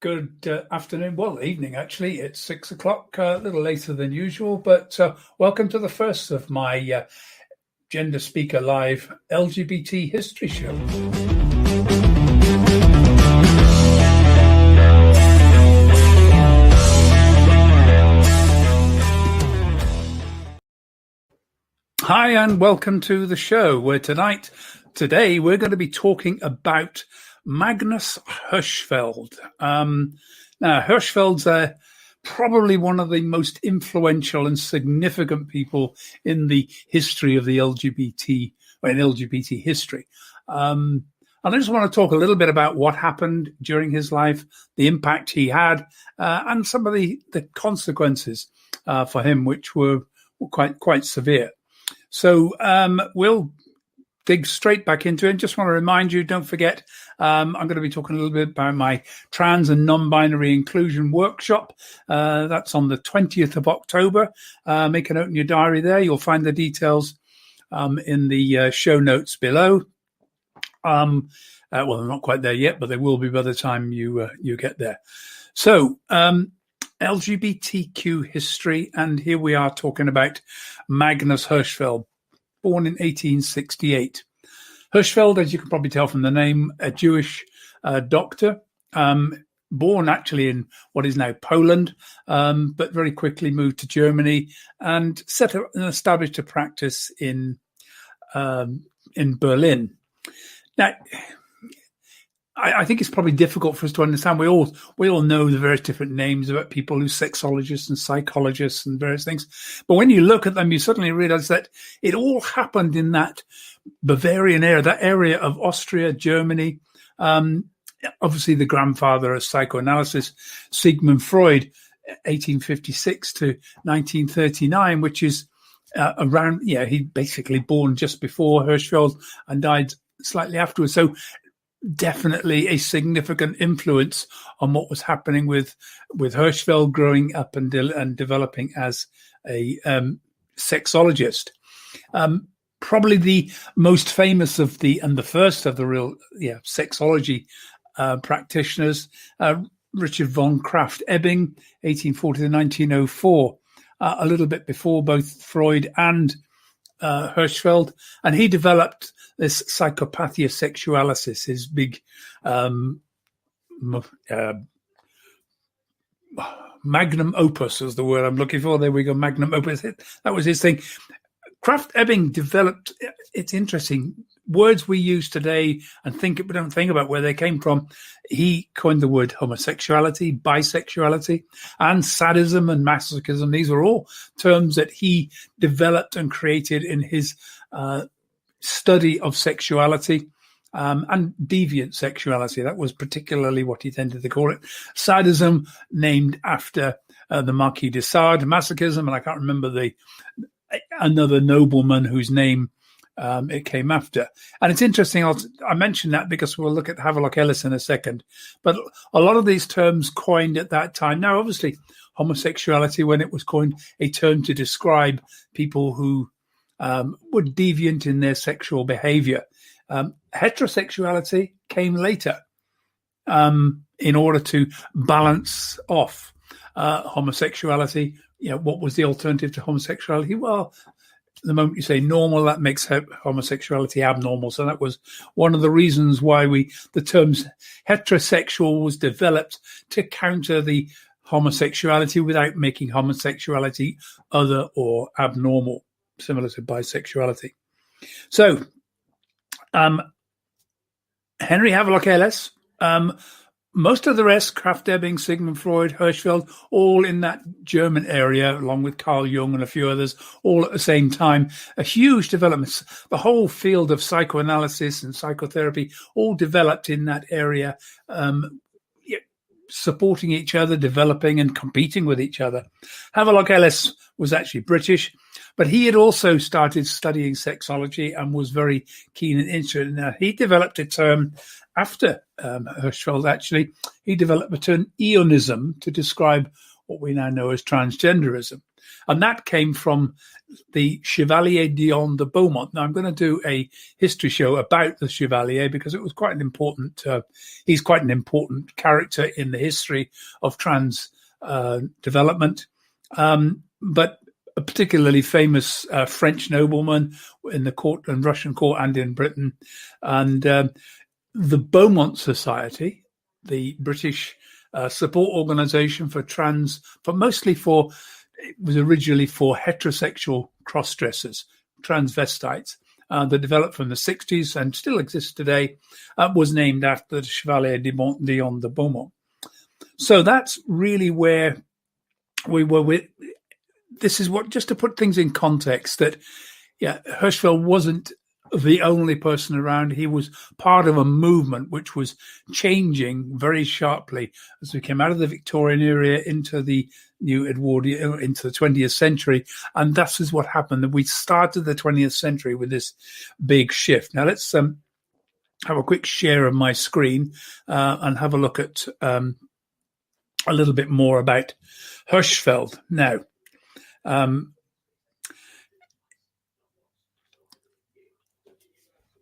Good afternoon, well, evening actually. It's 6 o'clock, a little later than usual, but welcome to the first of my Gender Speaker Live LGBT History Show. Hi, and welcome to the show, where today we're going to be talking about Magnus Hirschfeld. Now, Hirschfeld's probably one of the most influential and significant people in the history of the LGBT, or in LGBT history. And I just want to talk a little bit about what happened during his life, the impact he had, and some of the consequences for him, which were quite severe. So we'll dig straight back into it. Just want to remind you, don't forget, I'm going to be talking a little bit about my trans and non-binary inclusion workshop. That's on the 20th of October. Make a note in your diary there. You'll find the details in the show notes below. Well, they're not quite there yet, but they will be by the time you get there. So LGBTQ history, and here we are talking about Magnus Hirschfeld, born in 1868. Hirschfeld, as you can probably tell from the name, a Jewish doctor, born actually in what is now Poland, but very quickly moved to Germany and established a practice in Berlin. Now, I think it's probably difficult for us to understand. We all know the various different names about people who sexologists and psychologists and various things. But when you look at them, you suddenly realize that it all happened in that Bavarian area, that area of Austria, Germany. Obviously, the grandfather of psychoanalysis, Sigmund Freud, 1856 to 1939, which is around, he basically born just before Hirschfeld and died slightly afterwards. So definitely a significant influence on what was happening with Hirschfeld growing up and developing as a sexologist. Probably the most famous and the first of the real sexology practitioners, Richard von Kraft Ebbing, 1840 to 1904, a little bit before both Freud and Hirschfeld, and he developed this psychopathia sexualis, his big magnum opus is the word I'm looking for. There we go, magnum opus. That was his thing. Kraft Ebbing developed, it's interesting, words we use today and we don't think about where they came from. He coined the word homosexuality, bisexuality, and sadism and masochism. These were all terms that he developed and created in his study of sexuality and deviant sexuality. That was particularly what he tended to call it. Sadism, named after the Marquis de Sade. Masochism, and I can't remember another nobleman whose name it came after. And it's interesting, I mentioned that because we'll look at Havelock Ellis in a second. But a lot of these terms coined at that time. Now, obviously, homosexuality, when it was coined, a term to describe people who were deviant in their sexual behavior. Heterosexuality came later in order to balance off homosexuality. What was the alternative to homosexuality? Well, the moment you say normal, that makes homosexuality abnormal. So that was one of the reasons why the terms heterosexual was developed to counter the homosexuality without making homosexuality other or abnormal, similar to bisexuality. So, Henry Havelock Ellis, most of the rest, Kraft Ebbing, Sigmund Freud, Hirschfeld, all in that German area, along with Carl Jung and a few others, all at the same time. A huge development. The whole field of psychoanalysis and psychotherapy all developed in that area, supporting each other, developing and competing with each other. Havelock Ellis was actually British, but he had also started studying sexology and was very keen and interested in that. He developed a term after Hirschfeld, actually. He developed the term eonism to describe what we now know as transgenderism. And that came from the Chevalier Dion de Beaumont. Now, I'm going to do a history show about the Chevalier because it was quite an important, he's quite an important character in the history of trans development. But a particularly famous French nobleman in the court and Russian court and in Britain. And the Beaumont Society, the British support organization for it was originally for heterosexual cross-dressers, transvestites, that developed from the 60s and still exists today, was named after the Chevalier Dion de Beaumont. So that's really where we were with. This is what, just to put things in context, that, Hirschfeld wasn't the only person around. He was part of a movement which was changing very sharply as we came out of the Victorian era into the new Edwardian, into the 20th century. And that is what happened. That we started the 20th century with this big shift. Now let's have a quick share of my screen and have a look at a little bit more about Hirschfeld. Now,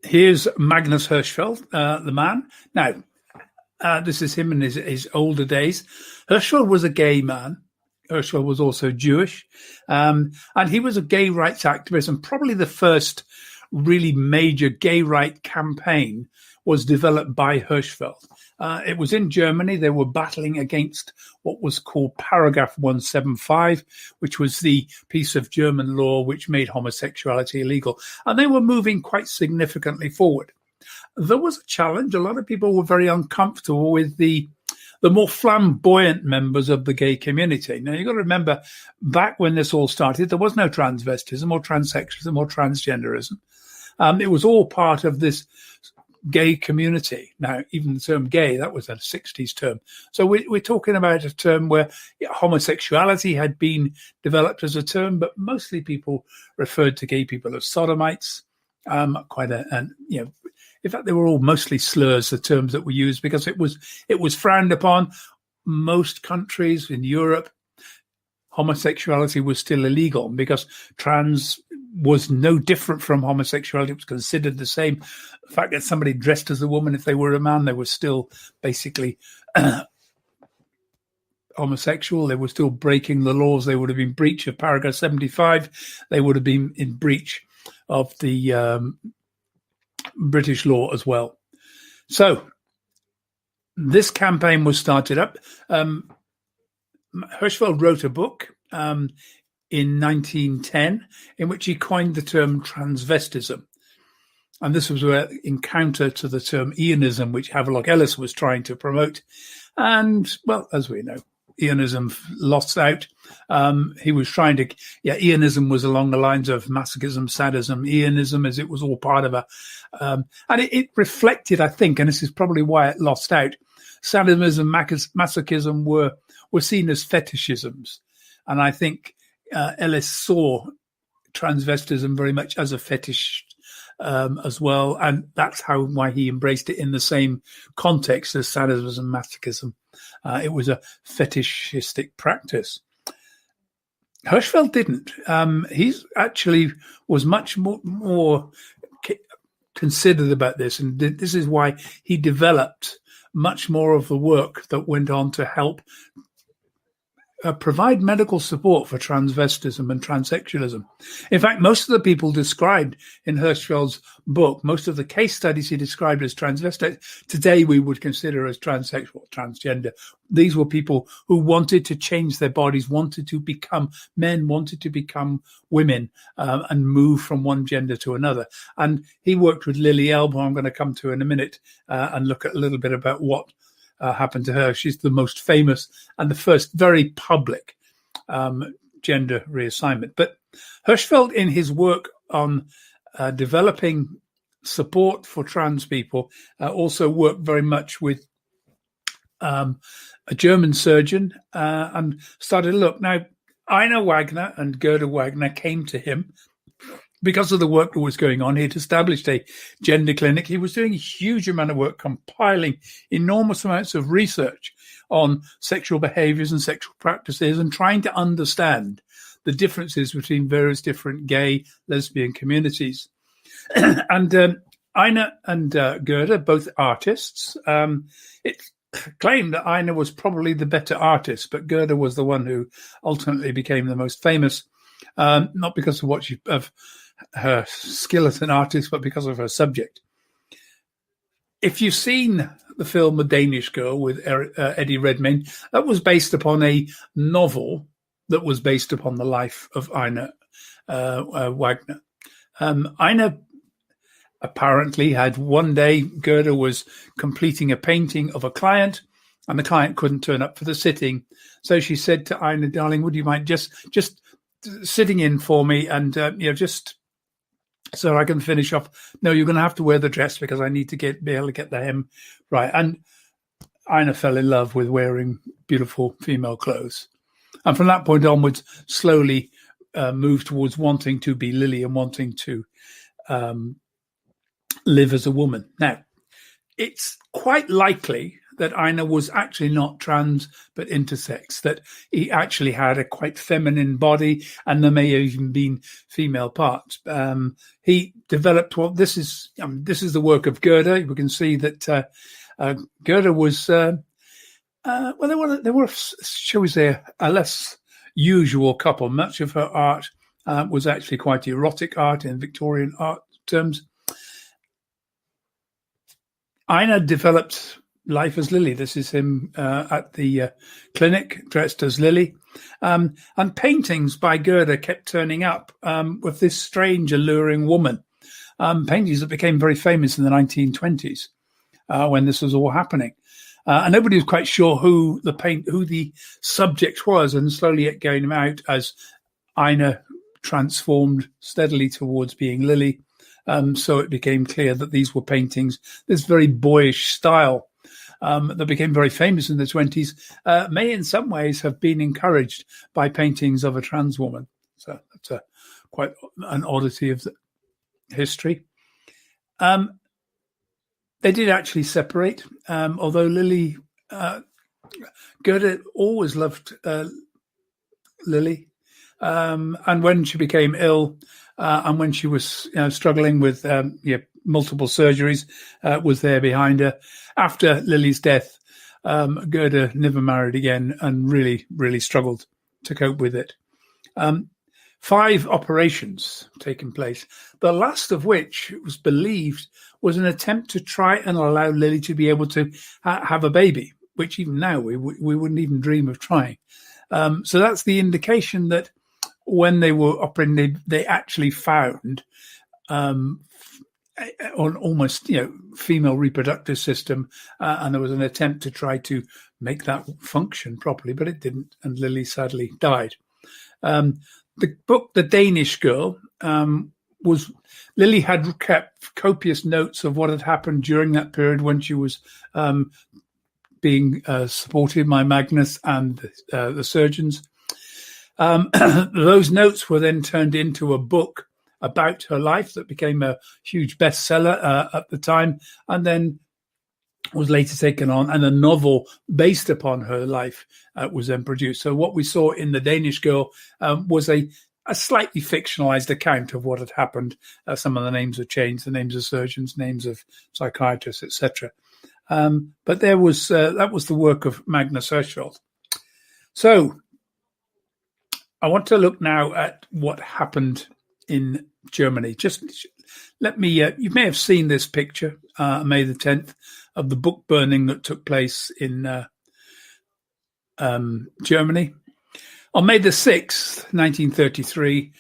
here's Magnus Hirschfeld, the man. Now, this is him in his older days. Hirschfeld was a gay man. Hirschfeld was also Jewish. And he was a gay rights activist, and probably the first really major gay right campaign was developed by Hirschfeld. It was in Germany. They were battling against what was called Paragraph 175, which was the piece of German law which made homosexuality illegal. And they were moving quite significantly forward. There was a challenge. A lot of people were very uncomfortable with the more flamboyant members of the gay community. Now, you've got to remember, back when this all started, there was no transvestism or transsexualism or transgenderism. It was all part of this gay community. Now, even the term gay, that was a 60s term. So we're talking about a term where homosexuality had been developed as a term, but mostly people referred to gay people as sodomites. In fact, they were all mostly slurs, the terms that were used, because it was frowned upon. Most countries in Europe, homosexuality was still illegal because trans was no different from homosexuality. It was considered the same. The fact that somebody dressed as a woman, if they were a man, they were still basically homosexual. They were still breaking the laws. They would have been breach of Paragraph 75. They would have been in breach of the British law as well. So this campaign was started up. Hirschfeld wrote a book in 1910 in which he coined the term transvestism. And this was an encounter to the term Eonism, which Havelock Ellis was trying to promote. And, well, as we know, Eonism lost out. He was trying to, Eonism was along the lines of masochism, sadism, Eonism, as it was all part of and it reflected, I think, and this is probably why it lost out, sadism and masochism were seen as fetishisms. And I think Ellis saw transvestism very much as a fetish as well. And that's why he embraced it in the same context as sadism and masochism. It was a fetishistic practice. Hirschfeld didn't. He actually was much more considered about this. And this is why he developed much more of the work that went on to help provide medical support for transvestism and transsexualism. In fact, most of the people described in Hirschfeld's book, most of the case studies he described as transvestite, today we would consider as transsexual, transgender. These were people who wanted to change their bodies, wanted to become men, wanted to become women, and move from one gender to another. And he worked with Lily Elbe, who I'm going to come to in a minute, and look at a little bit about what happened to her. She's the most famous and the first very public gender reassignment. But Hirschfeld, in his work on developing support for trans people, also worked very much with a German surgeon and started to look. Now, Ina Wagner and Gerda Wagner came to him because of the work that was going on. He had established a gender clinic. He was doing a huge amount of work, compiling enormous amounts of research on sexual behaviors and sexual practices and trying to understand the differences between various different gay, lesbian communities. And Ina and Gerda, both artists. It's claimed that Ina was probably the better artist, but Gerda was the one who ultimately became the most famous, not because of her skill as an artist, but because of her subject. If you've seen the film The Danish Girl with Eddie Redmayne, that was based upon a novel that was based upon the life of Ina Wagner. Ina apparently had one day, Gerda was completing a painting of a client, and the client couldn't turn up for the sitting. So she said to Ina, darling, would you mind just sitting in for me and, just so I can finish off? No, you're going to have to wear the dress because I need to be able to get the hem right. And Ina fell in love with wearing beautiful female clothes. And from that point onwards, slowly moved towards wanting to be Lily and wanting to live as a woman. Now, it's quite likely that Ina was actually not trans but intersex, that he actually had a quite feminine body, and there may have even been female parts. He developed this is the work of Gerda. We can see that Gerda was there were shall we say a less usual couple. Much of her art was actually quite erotic art in Victorian art terms. Ina developed life as Lily. This is him at the clinic, dressed as Lily. And paintings by Gerda kept turning up with this strange, alluring woman. Paintings that became very famous in the 1920s when this was all happening. And nobody was quite sure who the subject was, and slowly it came out as Ina transformed steadily towards being Lily. So it became clear that these were paintings, this very boyish style that became very famous in the 20s, may in some ways have been encouraged by paintings of a trans woman. So that's quite an oddity of the history. They did actually separate, although Lily, Gerda always loved Lily. And when she became ill, and when she was struggling with multiple surgeries, was there behind her. After Lily's death, Gerda never married again and really, really struggled to cope with it. 5 operations taken place, the last of which was believed was an attempt to try and allow Lily to be able to have a baby, which even now we wouldn't even dream of trying. So that's the indication that when they were operating, they actually found on almost female reproductive system, and there was an attempt to try to make that function properly, but it didn't, and Lily sadly died. The book The Danish Girl was Lily had kept copious notes of what had happened during that period when she was being supported by Magnus and the surgeons. Those notes were then turned into a book about her life that became a huge bestseller at the time, and then was later taken on, and a novel based upon her life was then produced. So what we saw in The Danish Girl was a slightly fictionalized account of what had happened. Some of the names have changed, the names of surgeons, names of psychiatrists, etc. But that was the work of Magnus Hirschfeld. So I want to look now at what happened in Germany. Just let me, you may have seen this picture, May the 10th, of the book burning that took place in Germany. On May the 6th, 1933,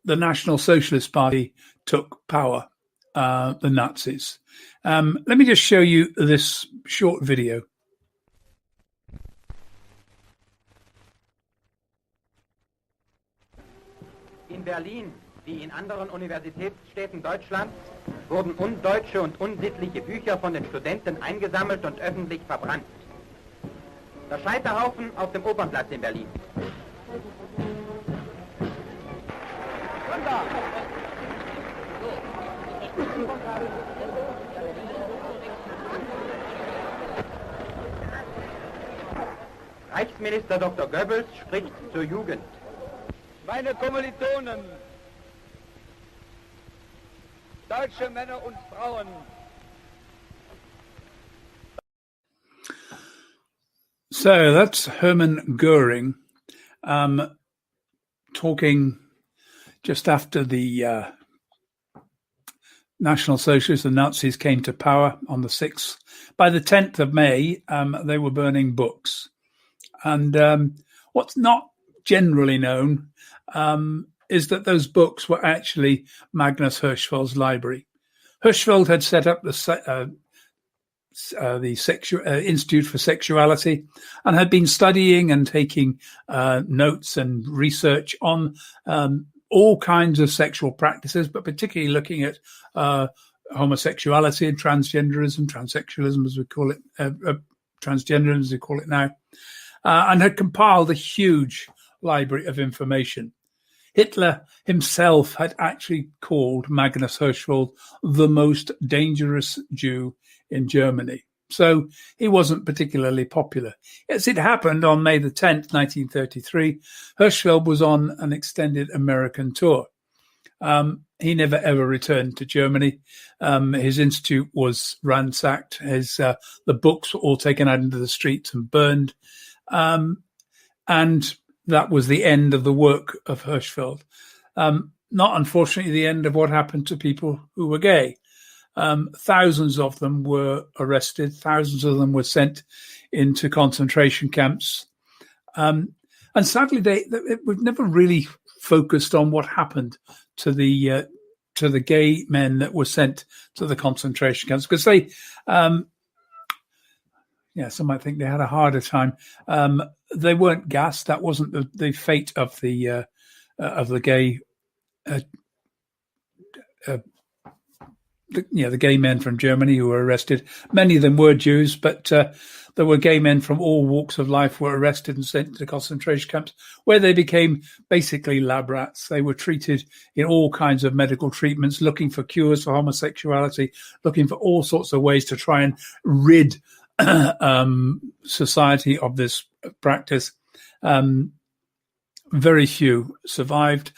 the National Socialist Party took power, the Nazis. Let me just show you this short video. In Berlin, wie in anderen Universitätsstädten Deutschlands, wurden undeutsche und unsittliche Bücher von den Studenten eingesammelt und öffentlich verbrannt. Der Scheiterhaufen auf dem Opernplatz in Berlin. Reichsminister Dr. Goebbels spricht zur Jugend. Meine Kommilitonen, deutsche Männer und Frauen. So that's Hermann Goering talking just after the National Socialists and Nazis came to power on the 6th. By the 10th of May, they were burning books. And what's not generally known is that those books were actually Magnus Hirschfeld's library. Hirschfeld had set up the Institute for Sexuality and had been studying and taking notes and research on all kinds of sexual practices, but particularly looking at homosexuality and transgenderism, transsexualism as we call it, transgenderism as we call it now, and had compiled a huge library of information. Hitler himself had actually called Magnus Hirschfeld the most dangerous Jew in Germany. So he wasn't particularly popular. As it happened, on May the 10th, 1933, Hirschfeld was on an extended American tour. He never ever returned to Germany. His institute was ransacked. The books were all taken out into the streets and burned. And that was the end of the work of Hirschfeld. Not unfortunately the end of what happened to people who were gay. Thousands of them were arrested. Thousands of them were sent into concentration camps. And sadly, we've never really focused on what happened to the gay men that were sent to the concentration camps, because they, some might think they had a harder time. They weren't gassed. That wasn't the fate of the gay. The gay men from Germany who were arrested. Many of them were Jews, but there were gay men from all walks of life were arrested and sent to concentration camps, where they became basically lab rats. They were treated in all kinds of medical treatments, looking for cures for homosexuality, looking for all sorts of ways to try and rid society of this practice. Very few survived.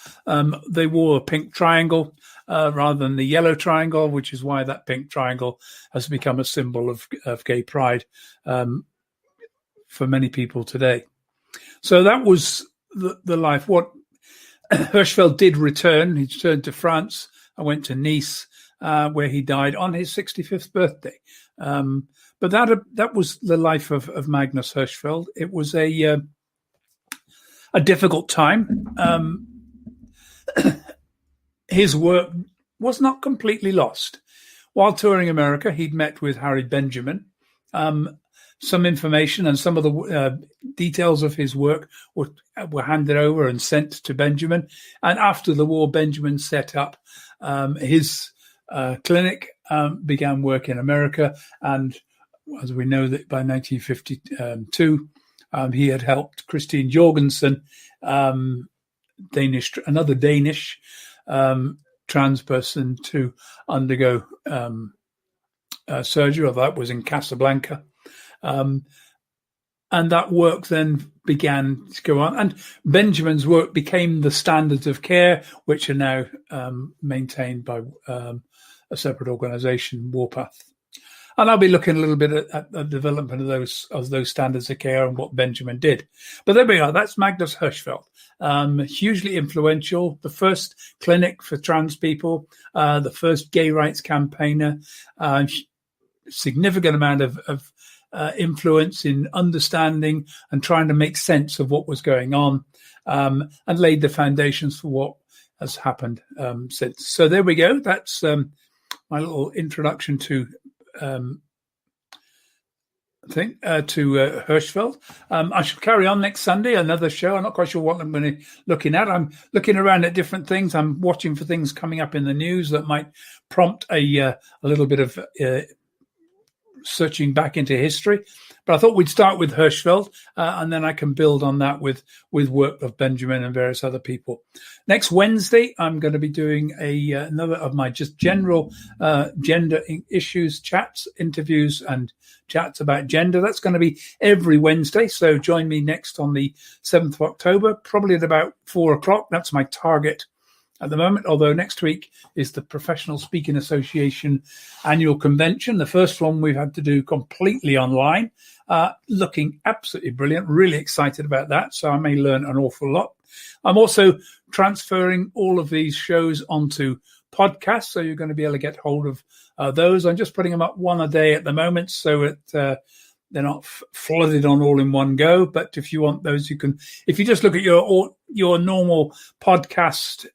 They wore a pink triangle rather than the yellow triangle, which is why that pink triangle has become a symbol of gay pride for many people today. So that was the life. What Hirschfeld did return. He returned to France and went to Nice, where he died on his 65th birthday. But that was the life of Magnus Hirschfeld. It was a difficult time. His work was not completely lost. While touring America, he'd met with Harry Benjamin. Some information and some of the details of his work were handed over and sent to Benjamin. And after the war, Benjamin set up his clinic, began work in America. And as we know, that by 1952, he had helped Christine Jorgensen, another Danish trans person, to undergo surgery. That was in Casablanca. And that work then began to go on. And Benjamin's work became the standards of care, which are now maintained by a separate organization, Warpath. And I'll be looking a little bit at the development of those standards of care and what Benjamin did. But there we are. That's Magnus Hirschfeld. Hugely influential, the first clinic for trans people, the first gay rights campaigner, significant amount of influence in understanding and trying to make sense of what was going on, and laid the foundations for what has happened since. So there we go. That's my little introduction to Hirschfeld. I shall carry on next Sunday, another show. I'm not quite sure what I'm going to be looking at. I'm looking around at different things. I'm watching for things coming up in the news that might prompt a little bit of searching back into history. But I thought we'd start with Hirschfeld, and then I can build on that with work of Benjamin and various other people. Next Wednesday, I'm going to be doing another of my just general gender issues chats, interviews, and chats about gender. That's going to be every Wednesday. So join me next on the 7th of October, probably at about 4:00. That's my target at the moment, although next week is the Professional Speaking Association annual convention. The first one we've had to do completely online, looking absolutely brilliant. Really excited about that, so I may learn an awful lot. I'm also transferring all of these shows onto podcasts, so you're going to be able to get hold of those. I'm just putting them up one a day at the moment, so they're not flooded on all in one go. But if you want those, you can. If you just look at your normal podcast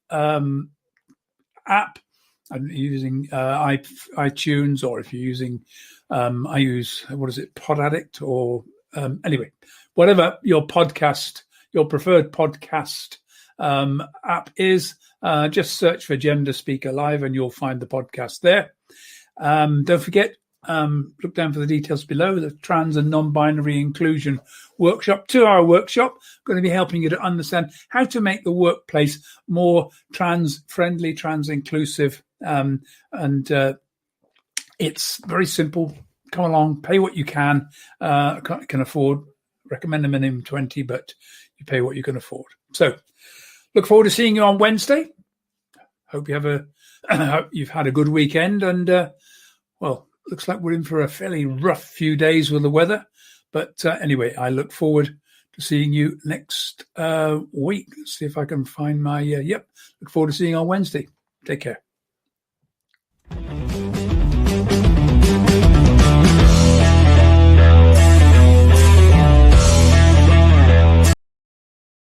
app, I'm using iTunes, or if you're using, I use, what is it, Pod Addict, or anyway, whatever your preferred podcast app is, just search for Gender Speaker Live and you'll find the podcast there. Don't forget, look down for the details below. The Trans and Non-Binary Inclusion Workshop, 2-hour workshop, going to be helping you to understand how to make the workplace more trans-friendly, trans-inclusive, and it's very simple. Come along, pay what you can afford. Recommend a minimum 20, but you pay what you can afford. So, look forward to seeing you on Wednesday. Hope you you've had a good weekend, and well, looks like we're in for a fairly rough few days with the weather. But anyway, I look forward to seeing you next week. Let's see if I can find my, look forward to seeing you on Wednesday. Take care.